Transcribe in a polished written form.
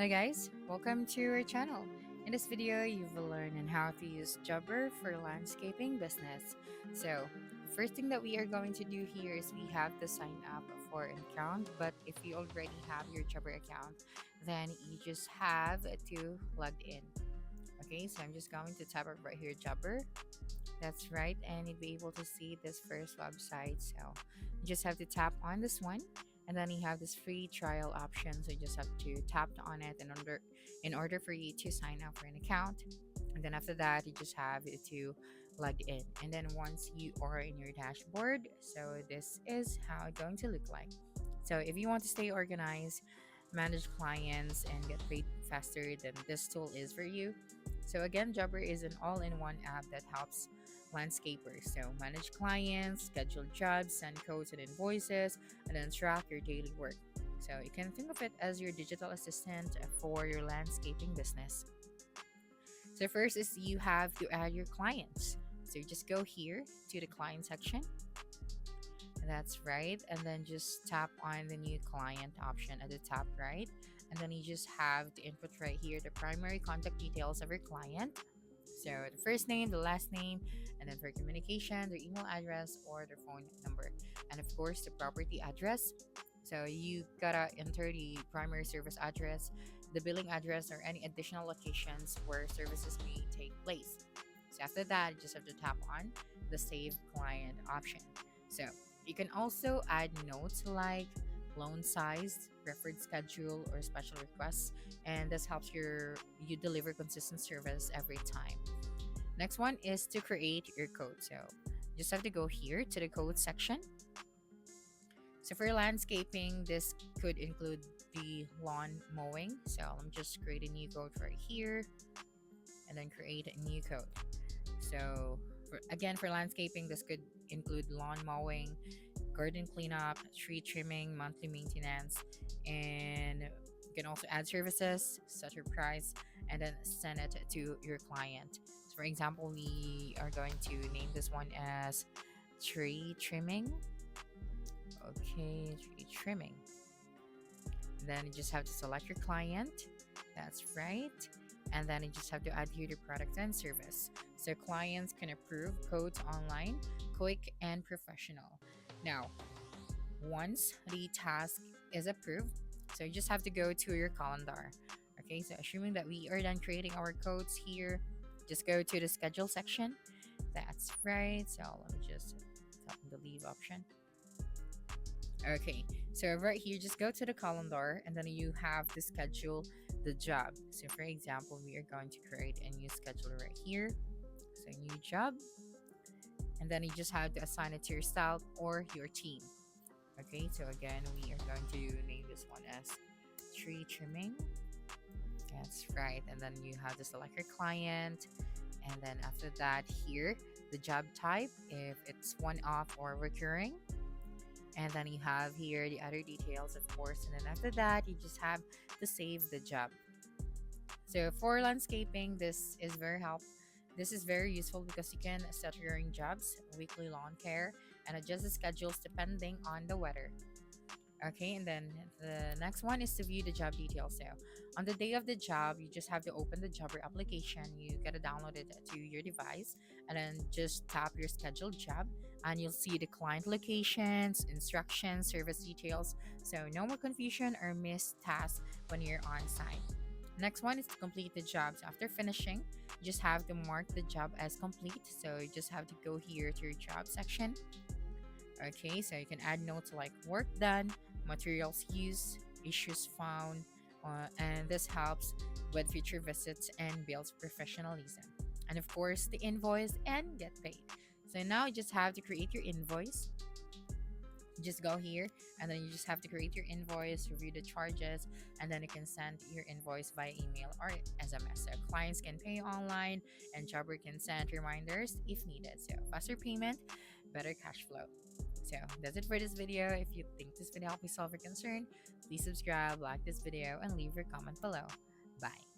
Hi guys, welcome to our channel. In this video, you will learn on how to use Jobber for landscaping business. So, the first thing that we are going to do here is we have to sign up for an account. But if you already have your Jobber account, then you just have to log in. Okay, so I'm just going to type up right here Jobber. That's right, and you'll be able to see this first website. So you just have to tap on this one, and then you have this free trial option. So you just have to tap on it in order for you to sign up for an account. And then after that, you just have to log in. And then once you are in your dashboard, so this is how it's going to look like. So if you want to stay organized, manage clients, and get paid faster, then this tool is for you. So again, Jobber is an all-in-one app that helps landscapers. So manage clients, schedule jobs, send codes and invoices, and then track your daily work. So you can think of it as your digital assistant for your landscaping business. So first is you have to add your clients. So you just go here to the client section. That's right. And then just tap on the new client option at the top right. And then you just have to input right here the primary contact details of your client. So the first name, the last name, and then for communication, their email address or their phone number. And of course, the property address. So you gotta enter the primary service address, the billing address, or any additional locations where services may take place. So after that, you just have to tap on the save client option. So you can also add notes like loan size, preferred schedule, or special requests, and this helps you deliver consistent service every time. Next one is to create your code. So you just have to go here to the code section. So for landscaping, this could include the lawn mowing. So I'm just create a new code right here and then create a new code. So for landscaping, this could include lawn mowing, garden cleanup, tree trimming, monthly maintenance, and you can also add services, set your price, and then send it to your client. So for example, we are going to name this one as tree trimming. Okay, tree trimming. Then you just have to select your client. That's right. And then you just have to add here the product and service. So clients can approve codes online, quick and professional. Now, once the task is approved, so you just have to go to your calendar. Okay, so assuming that we are done creating our codes here, just go to the schedule section. That's right. So let me just tap on the leave option. Okay, so right here, just go to the calendar and then you have to schedule the job. So, for example, we are going to create a new schedule right here. So, new job, and then you just have to assign it to yourself or your team. Okay, so again, we are going to name this one as tree trimming. That's right, and then you have to select your client, and then after that, here the job type, if it's one-off or recurring. And then you have here the other details, of course, and then after that you just have to save the job. So for landscaping, this is very useful because you can set your own jobs, weekly lawn care, and adjust the schedules depending on the weather. Okay, and then the next one is to view the job details. So on the day of the job, you just have to open the Jobber application. You gotta download it to your device and then just tap your scheduled job and you'll see the client locations, instructions, service details. So no more confusion or missed tasks when you're on site. Next one is to complete the jobs. After finishing, you just have to mark the job as complete. So you just have to go here to your job section. Okay, so you can add notes like work done, materials used, issues found, and this helps with future visits and builds professionalism. And of course, the invoice and get paid. So now you just have to create your invoice. Just go here and then you just have to create your invoice, review the charges, and then you can send your invoice via email or SMS. So clients can pay online and Jobber can send reminders if needed. So faster payment, better cash flow. So that's it for this video. If you think this video helped you solve your concern, please subscribe, like this video, and leave your comment below. Bye.